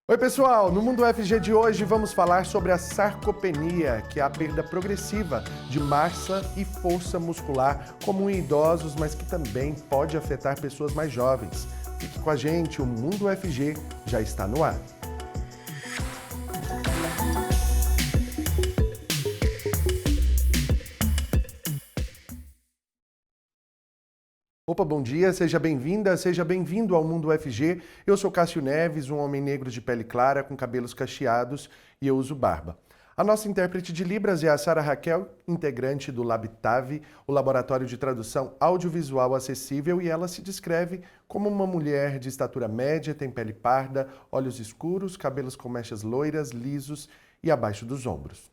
Oi pessoal, no Mundo UFG de hoje vamos falar sobre a sarcopenia, que é a perda progressiva de massa e força muscular comum em idosos, mas que também pode afetar pessoas mais jovens. Fique com a gente, o Mundo UFG já está no ar. Opa, bom dia, seja bem-vinda, seja bem-vindo ao Mundo UFG. Eu sou Cássio Neves, um homem negro de pele clara, com cabelos cacheados e eu uso barba. A nossa intérprete de Libras é a Sara Raquel, integrante do Labitave, o laboratório de tradução audiovisual acessível, e ela se descreve como uma mulher de estatura média, tem pele parda, olhos escuros, cabelos com mechas loiras, lisos e abaixo dos ombros.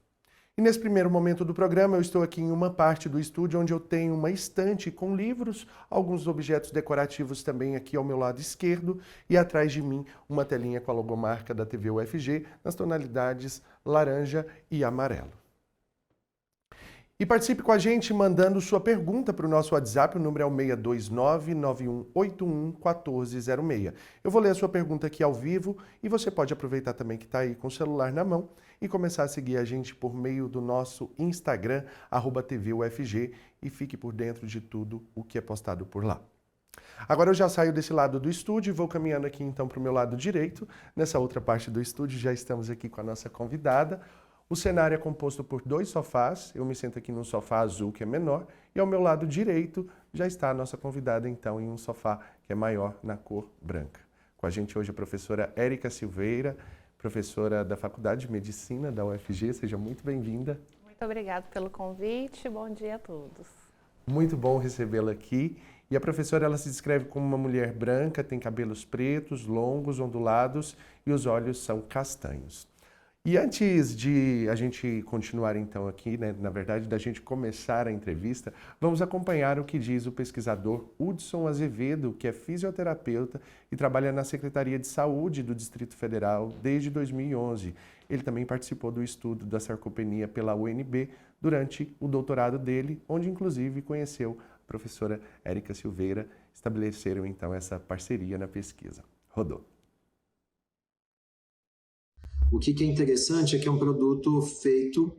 E nesse primeiro momento do programa, eu estou aqui em uma parte do estúdio onde eu tenho uma estante com livros, alguns objetos decorativos também aqui ao meu lado esquerdo e atrás de mim uma telinha com a logomarca da TV UFG nas tonalidades laranja e amarelo. E participe com a gente mandando sua pergunta para o nosso WhatsApp, o número é o 629-9181-1406. Eu vou ler a sua pergunta aqui ao vivo e você pode aproveitar também que está aí com o celular na mão e começar a seguir a gente por meio do nosso Instagram, @TVUFG, e fique por dentro de tudo o que é postado por lá. Agora eu já saio desse lado do estúdio e vou caminhando aqui então para o meu lado direito. Nessa outra parte do estúdio já estamos aqui com a nossa convidada. O cenário é composto por 2 sofás, eu me sento aqui num sofá azul que é menor, e ao meu lado direito já está a nossa convidada então em um sofá que é maior na cor branca. Com a gente hoje a professora Érica Silveira, professora da Faculdade de Medicina da UFG, seja muito bem-vinda. Muito obrigada pelo convite, bom dia a todos. Muito bom recebê-la aqui. E a professora ela se descreve como uma mulher branca, tem cabelos pretos, longos, ondulados e os olhos são castanhos. E antes de a gente continuar então aqui, né, na verdade, da gente começar a entrevista, vamos acompanhar o que diz o pesquisador Hudson Azevedo, que é fisioterapeuta e trabalha na Secretaria de Saúde do Distrito Federal desde 2011. Ele também participou do estudo da sarcopenia pela UNB durante o doutorado dele, onde inclusive conheceu a professora Érica Silveira. Estabeleceram então essa parceria na pesquisa. Rodou. O que é interessante é que é um produto feito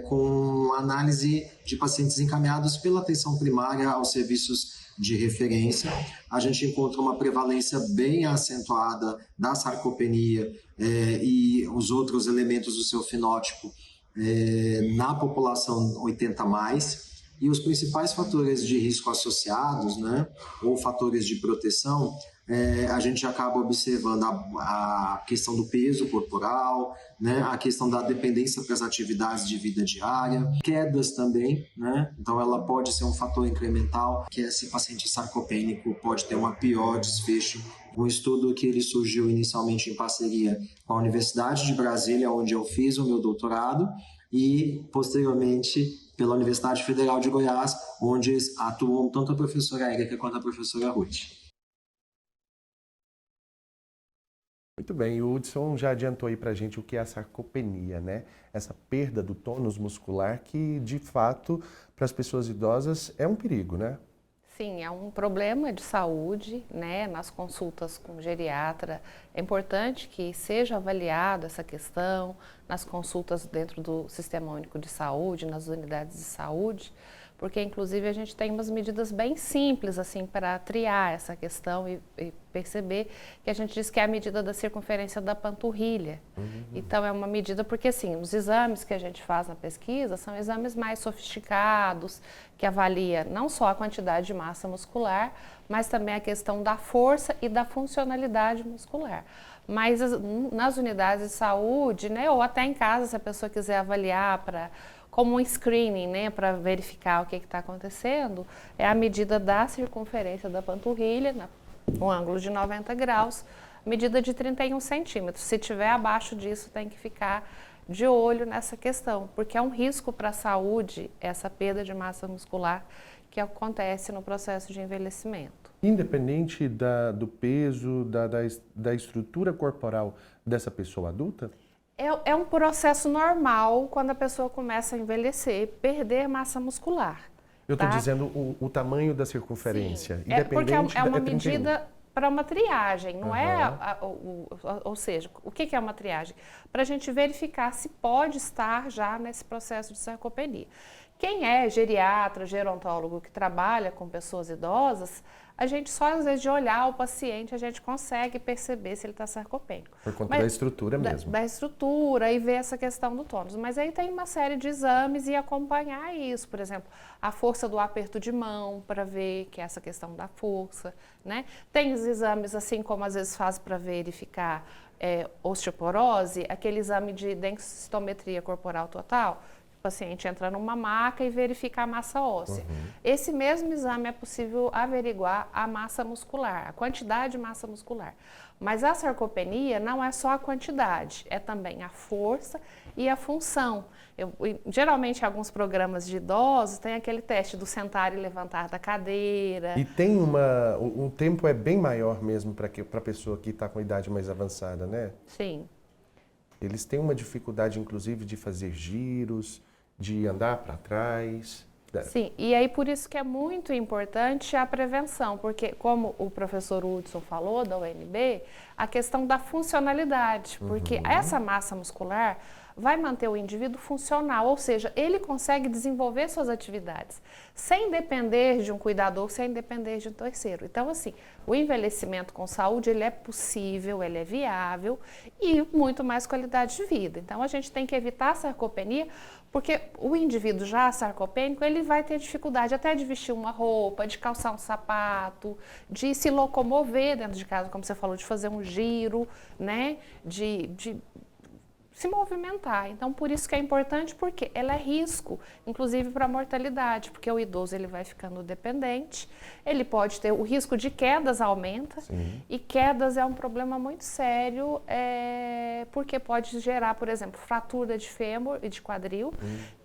com análise de pacientes encaminhados pela atenção primária aos serviços de referência. A gente encontra uma prevalência bem acentuada da sarcopenia e os outros elementos do seu fenótipo na população 80+. E os principais fatores de risco associados, né, ou fatores de proteção, a gente acaba observando a questão do peso corporal, né, a questão da dependência para as atividades de vida diária, quedas também, né, então ela pode ser um fator incremental, que esse paciente sarcopênico pode ter uma pior desfecho. Um estudo que ele surgiu inicialmente em parceria com a Universidade de Brasília, onde eu fiz o meu doutorado, e posteriormente pela Universidade Federal de Goiás, onde atuam tanto a professora Érica quanto a professora Ruth. Muito bem, o Hudson já adiantou aí pra gente o que é a sarcopenia, né? Essa perda do tônus muscular que, de fato, para as pessoas idosas é um perigo, né? Sim, é um problema de saúde, né? Nas consultas com o geriatra, é importante que seja avaliada essa questão, nas consultas dentro do Sistema Único de Saúde, nas unidades de saúde, porque inclusive a gente tem umas medidas bem simples assim para triar essa questão e perceber que a gente diz que é a medida da circunferência da panturrilha. Então é uma medida porque assim, os exames que a gente faz na pesquisa são exames mais sofisticados, que avalia não só a quantidade de massa muscular, mas também a questão da força e da funcionalidade muscular. Mas nas unidades de saúde, né, ou até em casa, se a pessoa quiser avaliar como um screening, né, para verificar o que está acontecendo, é a medida da circunferência da panturrilha, um ângulo de 90 graus, medida de 31 centímetros. Se tiver abaixo disso, tem que ficar de olho nessa questão, porque é um risco para a saúde essa perda de massa muscular que acontece no processo de envelhecimento. Independente do peso, da estrutura corporal dessa pessoa adulta? É um processo normal quando a pessoa começa a envelhecer, perder massa muscular. Eu estou tá? dizendo o tamanho da circunferência, Sim, porque é uma 31. medida para uma triagem, não é? Ou seja, o que é uma triagem? Para a gente verificar se pode estar já nesse processo de sarcopenia. Quem é geriatra, gerontólogo que trabalha com pessoas idosas, a gente só às vezes de olhar o paciente a gente consegue perceber se ele está sarcopênico. Por conta da estrutura mesmo. Da estrutura e ver essa questão do tônus. Mas aí tem uma série de exames e acompanhar isso. Por exemplo, a força do aperto de mão para ver que é essa questão da força, né? Tem os exames assim como às vezes faz para verificar osteoporose, aquele exame de densitometria corporal total. O paciente entra numa maca e verifica a massa óssea. Esse mesmo exame é possível averiguar a massa muscular, a quantidade de massa muscular. Mas a sarcopenia não é só a quantidade, é também a força e a função. Geralmente, alguns programas de idosos tem aquele teste do sentar e levantar da cadeira. E tem um tempo é bem maior mesmo para a pessoa que está com idade mais avançada, né? Sim. Eles têm uma dificuldade, inclusive, de fazer giros, de andar para trás. Sim, e aí por isso que é muito importante a prevenção, porque como o professor Hudson falou, da UNB, a questão da funcionalidade, porque essa massa muscular vai manter o indivíduo funcional, ou seja, ele consegue desenvolver suas atividades sem depender de um cuidador, sem depender de um terceiro. Então, assim, o envelhecimento com saúde, ele é possível, ele é viável e muito mais qualidade de vida. Então, a gente tem que evitar a sarcopenia, porque o indivíduo já sarcopênico, ele vai ter dificuldade até de vestir uma roupa, de calçar um sapato, de se locomover dentro de casa, como você falou, de fazer um giro, né, de se movimentar. Então, por isso que é importante, porque ela é risco, inclusive para a mortalidade, porque o idoso ele vai ficando dependente, ele pode ter, o risco de quedas aumenta. Sim. E quedas é um problema muito sério, porque pode gerar, por exemplo, fratura de fêmur e de quadril,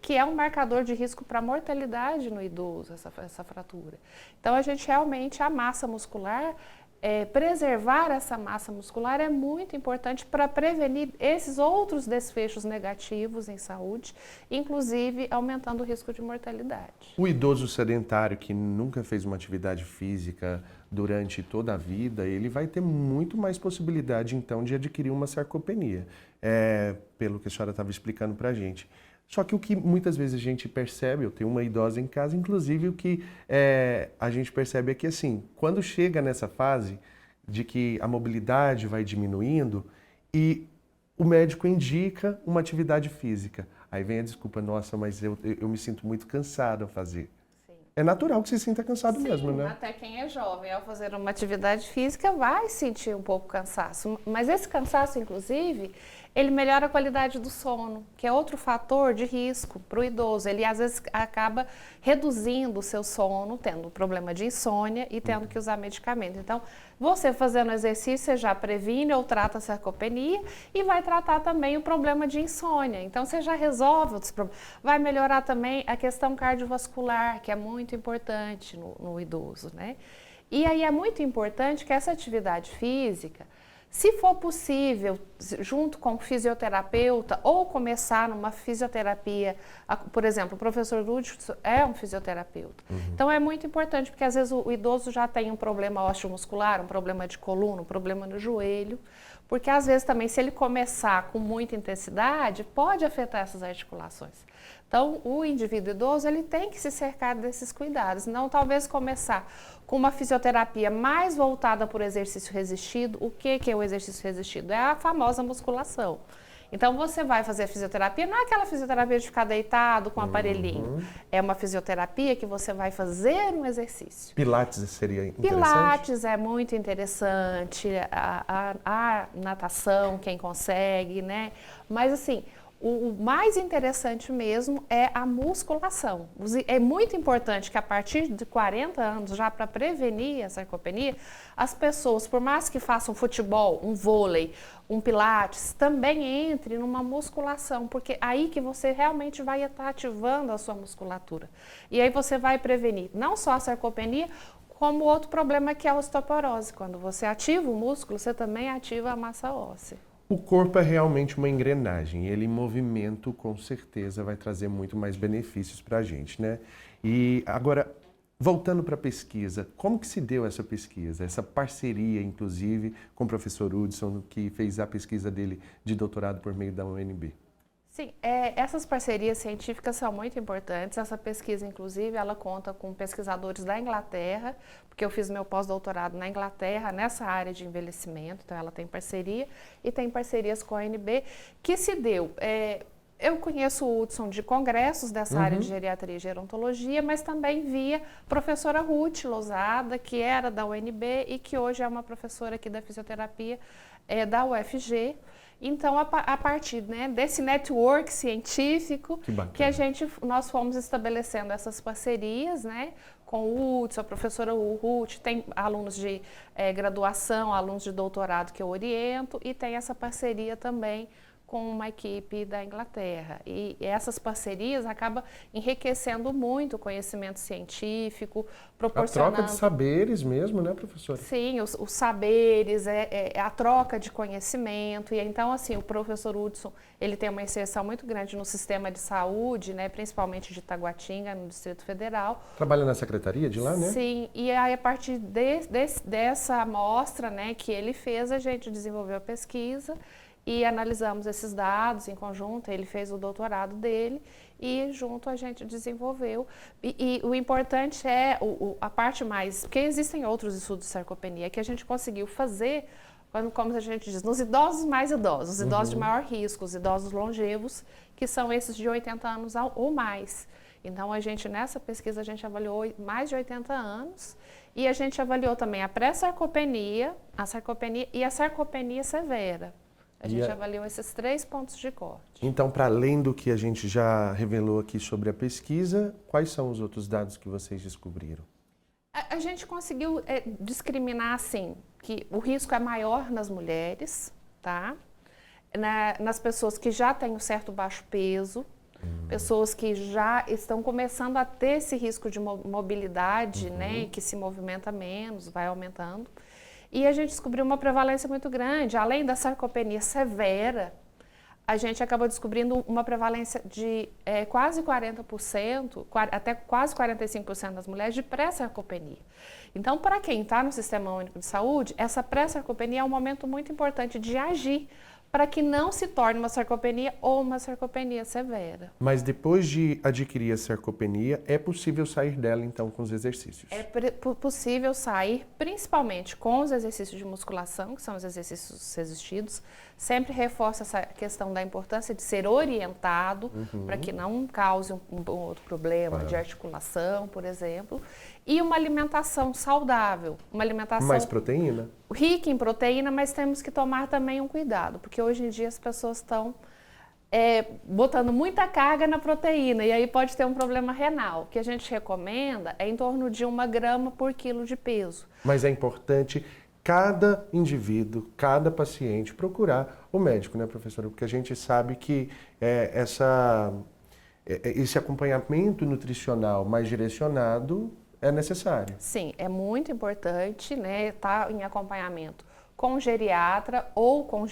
que é um marcador de risco para mortalidade no idoso, essa fratura. Então, a gente realmente, a massa muscular, preservar essa massa muscular é muito importante para prevenir esses outros desfechos negativos em saúde, inclusive aumentando o risco de mortalidade. O idoso sedentário que nunca fez uma atividade física durante toda a vida, ele vai ter muito mais possibilidade, então, de adquirir uma sarcopenia, pelo que a senhora estava explicando para a gente. Só que o que muitas vezes a gente percebe, eu tenho uma idosa em casa, inclusive o que a gente percebe é que, assim, quando chega nessa fase de que a mobilidade vai diminuindo e o médico indica uma atividade física, aí vem a desculpa, nossa, mas eu me sinto muito cansado ao fazer. Sim. É natural que você se sinta cansado mesmo, né? Até quem é jovem, ao fazer uma atividade física, vai sentir um pouco cansaço. Mas esse cansaço, inclusive, ele melhora a qualidade do sono, que é outro fator de risco para o idoso. Ele, às vezes, acaba reduzindo o seu sono, tendo problema de insônia e tendo que usar medicamento. Então, você fazendo exercício, você já previne ou trata a sarcopenia e vai tratar também o problema de insônia. Então, você já resolve outros problemas. Vai melhorar também a questão cardiovascular, que é muito importante no idoso, né? E aí é muito importante que essa atividade física, se for possível, junto com o fisioterapeuta, ou começar numa fisioterapia, por exemplo, o professor Hudson é um fisioterapeuta. Então é muito importante, porque às vezes o idoso já tem um problema osteomuscular, um problema de coluna, um problema no joelho, porque às vezes também, se ele começar com muita intensidade, pode afetar essas articulações. Então, o indivíduo idoso, ele tem que se cercar desses cuidados, não talvez começar com uma fisioterapia mais voltada para o exercício resistido. O que é o exercício resistido? É a famosa musculação. Então, você vai fazer a fisioterapia, não é aquela fisioterapia de ficar deitado com um aparelhinho. É uma fisioterapia que você vai fazer um exercício. Pilates seria interessante? Pilates é muito interessante, a natação, quem consegue, né? Mas, assim, o mais interessante mesmo é a musculação. É muito importante que a partir de 40 anos, já para prevenir a sarcopenia, as pessoas, por mais que façam futebol, um vôlei, um pilates, também entre numa musculação, porque aí que você realmente vai estar ativando a sua musculatura. E aí você vai prevenir não só a sarcopenia, como outro problema que é a osteoporose. Quando você ativa o músculo, você também ativa a massa óssea. O corpo é realmente uma engrenagem, ele em movimento com certeza vai trazer muito mais benefícios para a gente, né? E agora, Voltando para a pesquisa, como que se deu essa pesquisa, essa parceria, inclusive, com o professor Hudson, que fez a pesquisa dele de doutorado por meio da UNB? Sim, essas parcerias científicas são muito importantes. Essa pesquisa, inclusive, ela conta com pesquisadores da Inglaterra, porque eu fiz meu pós-doutorado na Inglaterra, nessa área de envelhecimento, então ela tem parceria, e tem parcerias com a UNB, que se deu... Eu conheço o Hudson de congressos dessa área de geriatria e gerontologia, mas também via professora Ruth Lousada, que era da UNB e que hoje é uma professora aqui da fisioterapia da UFG. Então, a partir, né, desse network científico, que nós fomos estabelecendo essas parcerias, né, com o Hudson, a professora Ruth, tem alunos de graduação, alunos de doutorado que eu oriento, e tem essa parceria também com uma equipe da Inglaterra. E essas parcerias acabam enriquecendo muito o conhecimento científico, proporcionando... A troca de saberes mesmo, né, professora? Sim, os saberes, a troca de conhecimento. E então, assim, o professor Hudson, ele tem uma inserção muito grande no sistema de saúde, né, principalmente de Taguatinga, no Distrito Federal. Trabalha na secretaria de lá, né? Sim, e aí a partir dessa amostra, né, que ele fez, a gente desenvolveu a pesquisa e analisamos esses dados em conjunto. Ele fez o doutorado dele e junto a gente desenvolveu. E o importante é a parte mais... Porque existem outros estudos de sarcopenia que a gente conseguiu fazer, como a gente diz, nos idosos mais idosos, os idosos de maior risco, os idosos longevos, que são esses de 80 anos ou mais. Então, nessa pesquisa, a gente avaliou mais de 80 anos e a gente avaliou também a pré-sarcopenia, a sarcopenia e a sarcopenia severa. A gente avaliou esses 3 pontos de corte. Então, para além do que a gente já revelou aqui sobre a pesquisa, quais são os outros dados que vocês descobriram? A gente conseguiu discriminar, assim, que o risco é maior nas mulheres, tá? Nas pessoas que já têm um certo baixo peso, pessoas que já estão começando a ter esse risco de mobilidade, né? Que se movimenta menos, vai aumentando. E a gente descobriu uma prevalência muito grande. Além da sarcopenia severa, a gente acabou descobrindo uma prevalência de quase 40%, até quase 45% das mulheres de pré-sarcopenia. Então, para quem está no Sistema Único de Saúde, essa pré-sarcopenia é um momento muito importante de agir para que não se torne uma sarcopenia ou uma sarcopenia severa. Mas depois de adquirir a sarcopenia, é possível sair dela, então, com os exercícios? É possível sair, principalmente com os exercícios de musculação, que são os exercícios resistidos. Sempre reforço essa questão da importância de ser orientado, para que não cause um outro problema de articulação, por exemplo. E uma alimentação saudável, uma alimentação... Mais proteína? Rica em proteína, mas temos que tomar também um cuidado, porque hoje em dia as pessoas estão botando muita carga na proteína e aí pode ter um problema renal. O que a gente recomenda é em torno de 1 grama por quilo de peso. Mas é importante cada indivíduo, cada paciente procurar o médico, né, professora? Porque a gente sabe que esse acompanhamento nutricional mais direcionado é necessário. Sim, é muito importante, né, estar em acompanhamento com geriatra ou com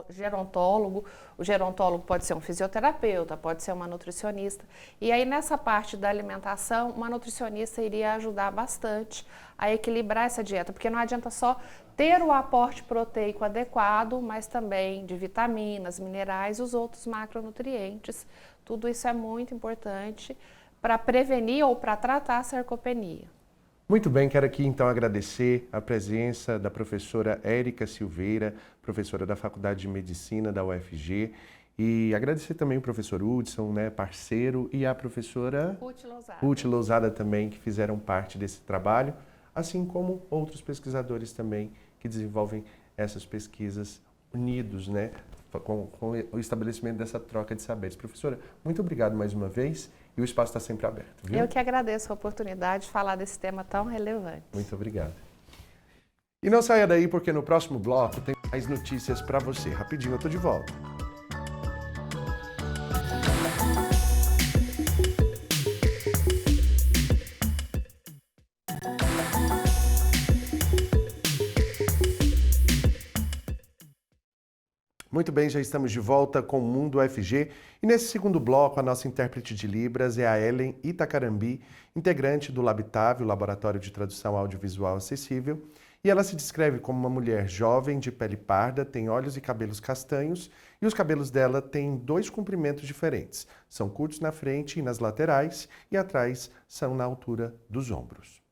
gerontólogo. O gerontólogo pode ser um fisioterapeuta, pode ser uma nutricionista. E aí, nessa parte da alimentação, uma nutricionista iria ajudar bastante a equilibrar essa dieta, porque não adianta só ter o aporte proteico adequado, mas também de vitaminas, minerais e os outros macronutrientes. Tudo isso é muito importante para prevenir ou para tratar a sarcopenia. Muito bem, quero aqui então agradecer a presença da professora Érica Silveira, professora da Faculdade de Medicina da UFG, e agradecer também o professor Hudson, né, parceiro, e a professora Ruth Lousada também, que fizeram parte desse trabalho, assim como outros pesquisadores também que desenvolvem essas pesquisas unidos, né, com o estabelecimento dessa troca de saberes. Professora, muito obrigado mais uma vez. E o espaço está sempre aberto, viu? Eu que agradeço a oportunidade de falar desse tema tão relevante. Muito obrigado. E não saia daí, porque no próximo bloco tem mais notícias para você. Rapidinho, eu estou de volta. Muito bem, já estamos de volta com o Mundo UFG e nesse segundo bloco a nossa intérprete de Libras é a Ellen Itacarambi, integrante do Labitave, o Laboratório de Tradução Audiovisual Acessível, e ela se descreve como uma mulher jovem de pele parda, tem olhos e cabelos castanhos e os cabelos dela têm 2 comprimentos diferentes, são curtos na frente e nas laterais e atrás são na altura dos ombros.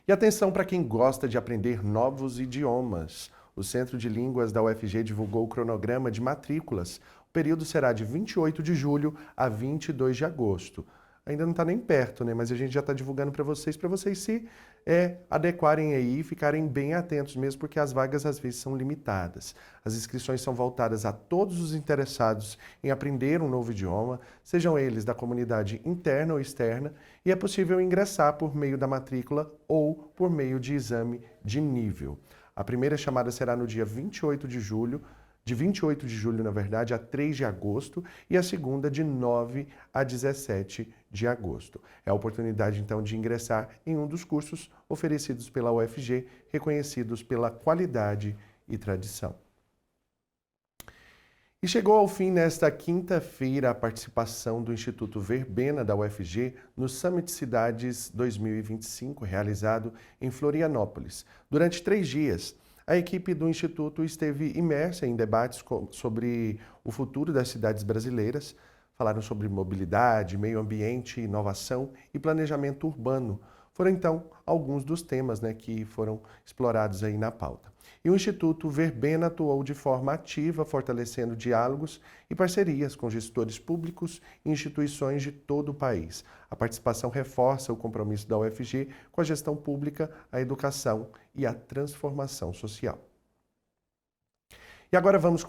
E atenção para quem gosta de aprender novos idiomas. O Centro de Línguas da UFG divulgou o cronograma de matrículas. O período será de 28 de julho a 22 de agosto. Ainda não está nem perto, né? Mas a gente já está divulgando para vocês se adequarem aí e ficarem bem atentos mesmo, porque as vagas às vezes são limitadas. As inscrições são voltadas a todos os interessados em aprender um novo idioma, sejam eles da comunidade interna ou externa, e é possível ingressar por meio da matrícula ou por meio de exame de nível. A primeira chamada será no dia 28 de julho, na verdade, a 3 de agosto, e a segunda de 9 a 17 de agosto. É a oportunidade, então, de ingressar em um dos cursos oferecidos pela UFG, reconhecidos pela qualidade e tradição. E chegou ao fim nesta quinta-feira a participação do Instituto Verbena da UFG no Summit Cidades 2025, realizado em Florianópolis. Durante 3 dias, a equipe do Instituto esteve imersa em debates sobre o futuro das cidades brasileiras, falaram sobre mobilidade, meio ambiente, inovação e planejamento urbano. Foram, então, alguns dos temas, que foram explorados aí na pauta. E o Instituto Verbena atuou de forma ativa, fortalecendo diálogos e parcerias com gestores públicos e instituições de todo o país. A participação reforça o compromisso da UFG com a gestão pública, a educação e a transformação social. E agora vamos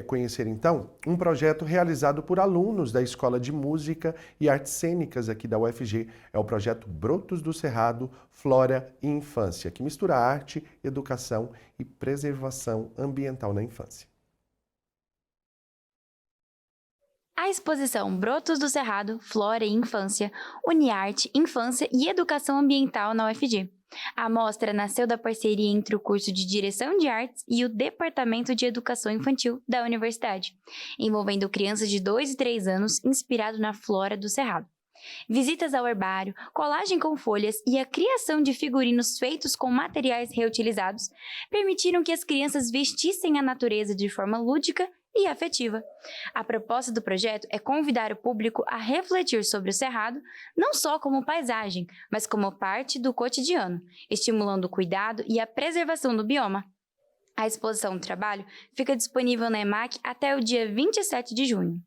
conhecer, então, um projeto realizado por alunos da Escola de Música e Artes Cênicas aqui da UFG. É o projeto Brotos do Cerrado, Flora e Infância, que mistura arte, educação e preservação ambiental na infância. A exposição Brotos do Cerrado, Flora e Infância une arte, infância e educação ambiental na UFG. A mostra nasceu da parceria entre o curso de Direção de Artes e o Departamento de Educação Infantil da Universidade, envolvendo crianças de 2 e 3 anos inspirado na flora do Cerrado. Visitas ao herbário, colagem com folhas e a criação de figurinos feitos com materiais reutilizados permitiram que as crianças vestissem a natureza de forma lúdica e afetiva. A proposta do projeto é convidar o público a refletir sobre o Cerrado, não só como paisagem, mas como parte do cotidiano, estimulando o cuidado e a preservação do bioma. A exposição do trabalho fica disponível na EMAC até o dia 27 de junho.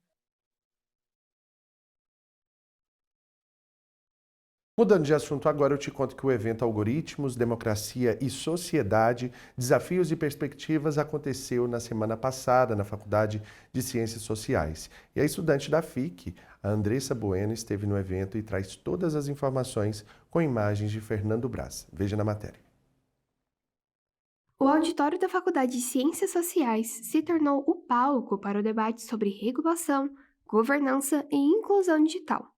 Mudando de assunto agora, eu te conto que o evento Algoritmos, Democracia e Sociedade, Desafios e Perspectivas aconteceu na semana passada na Faculdade de Ciências Sociais. E a estudante da FIC, a Andressa Bueno, esteve no evento e traz todas as informações com imagens de Fernando Braz. Veja na matéria. O auditório da Faculdade de Ciências Sociais se tornou o palco para o debate sobre regulação, governança e inclusão digital.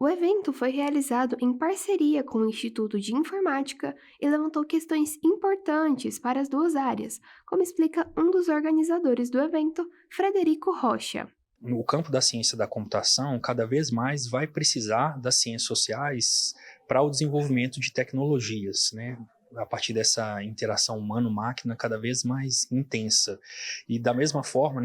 O evento foi realizado em parceria com o Instituto de Informática e levantou questões importantes para as duas áreas, como explica um dos organizadores do evento, Frederico Rocha. No campo da ciência da computação, cada vez mais vai precisar das ciências sociais para o desenvolvimento de tecnologias, a partir dessa interação humano-máquina cada vez mais intensa. E da mesma forma,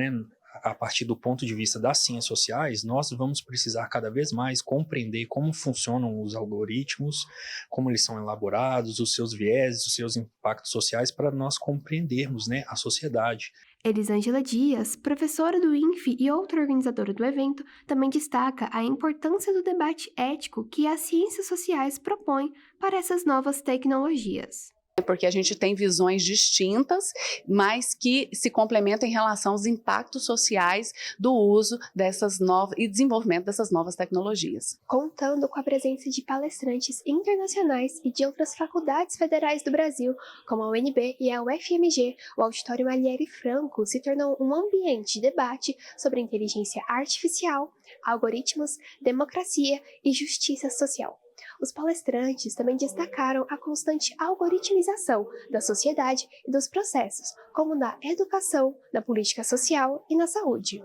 a partir do ponto de vista das ciências sociais, nós vamos precisar cada vez mais compreender como funcionam os algoritmos, como eles são elaborados, os seus vieses, os seus impactos sociais, para nós compreendermos a sociedade. Elisângela Dias, professora do INFE e outra organizadora do evento, também destaca a importância do debate ético que as ciências sociais propõem para essas novas tecnologias. Porque a gente tem visões distintas, mas que se complementam em relação aos impactos sociais do uso dessas novas e desenvolvimento dessas novas tecnologias. Contando com a presença de palestrantes internacionais e de outras faculdades federais do Brasil, como a UNB e a UFMG, o Auditório Malheiro Franco se tornou um ambiente de debate sobre inteligência artificial, algoritmos, democracia e justiça social. Os palestrantes também destacaram a constante algoritmização da sociedade e dos processos, como na educação, na política social e na saúde.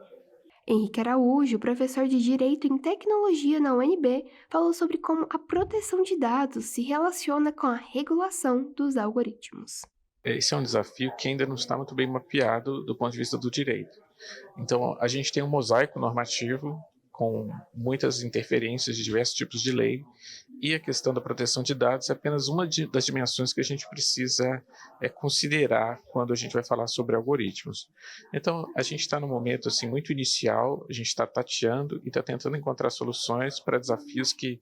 Henrique Araújo, professor de Direito em Tecnologia na UNB, falou sobre como a proteção de dados se relaciona com a regulação dos algoritmos. Esse é um desafio que ainda não está muito bem mapeado do ponto de vista do direito. Então, a gente tem um mosaico normativo com muitas interferências de diversos tipos de lei, e a questão da proteção de dados é apenas uma das dimensões que a gente precisa considerar quando a gente vai falar sobre algoritmos. Então, a gente está num momento assim, muito inicial, a gente está tateando e está tentando encontrar soluções para desafios que,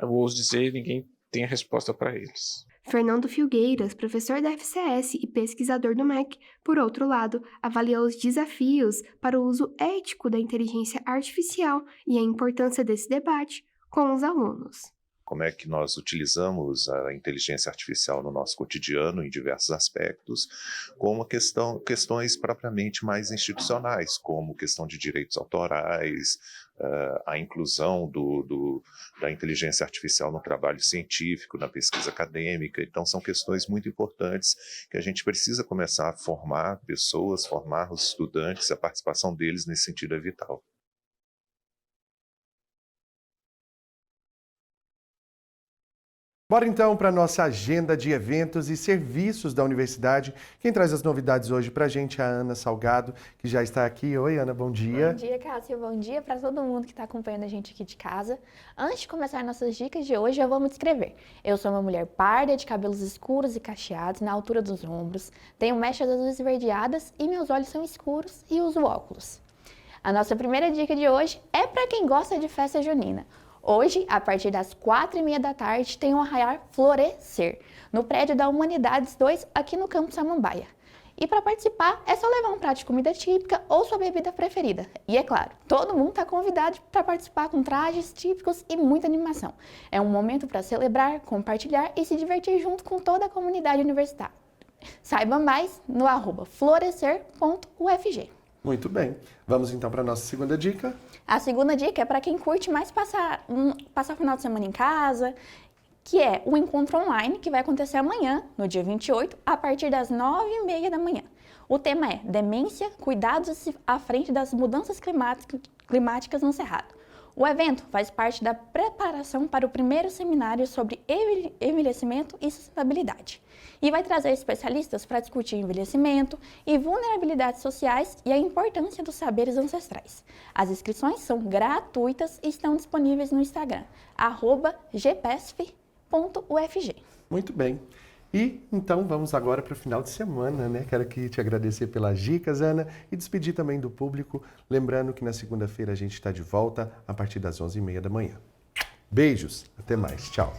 eu ouso dizer, ninguém tem a resposta para eles. Fernando Filgueiras, professor da FCS e pesquisador do MEC, por outro lado, avaliou os desafios para o uso ético da inteligência artificial e a importância desse debate com os alunos. Como é que nós utilizamos a inteligência artificial no nosso cotidiano em diversos aspectos, como questões propriamente mais institucionais, como questão de direitos autorais, a inclusão da inteligência artificial no trabalho científico, na pesquisa acadêmica. Então, são questões muito importantes que a gente precisa começar a formar pessoas, formar os estudantes, a participação deles nesse sentido é vital. Bora então para a nossa agenda de eventos e serviços da universidade. Quem traz as novidades hoje para a gente é a Ana Salgado, que já está aqui. Oi, Ana, bom dia. Bom dia, Cássio. Bom dia para todo mundo que está acompanhando a gente aqui de casa. Antes de começar nossas dicas de hoje, eu vou me descrever. Eu sou uma mulher parda, de cabelos escuros e cacheados na altura dos ombros, tenho mechas azuis esverdeadas e meus olhos são escuros e uso óculos. A nossa primeira dica de hoje é para quem gosta de festa junina. Hoje, a partir das 4h30 da tarde, tem o Arraiar Florescer, no prédio da Humanidades 2, aqui no Campus Samambaia. E para participar, é só levar um prato de comida típica ou sua bebida preferida. E é claro, todo mundo está convidado para participar com trajes típicos e muita animação. É um momento para celebrar, compartilhar e se divertir junto com toda a comunidade universitária. Saiba mais no @florescer.ufg. Muito bem. Vamos então para a nossa segunda dica. A segunda dica é para quem curte mais passar o final de semana em casa, que é o encontro online, que vai acontecer amanhã, no dia 28, a partir das 9h30 da manhã. O tema é Demência, cuidados à frente das mudanças climáticas no Cerrado. O evento faz parte da preparação para o primeiro seminário sobre envelhecimento e sustentabilidade e vai trazer especialistas para discutir envelhecimento e vulnerabilidades sociais e a importância dos saberes ancestrais. As inscrições são gratuitas e estão disponíveis no Instagram, @gpesf.ufg. Muito bem. E então vamos agora para o final de semana, né? Quero aqui te agradecer pelas dicas, Ana, e despedir também do público, lembrando que na segunda-feira a gente está de volta a partir das 11h30 da manhã. Beijos, até mais, tchau.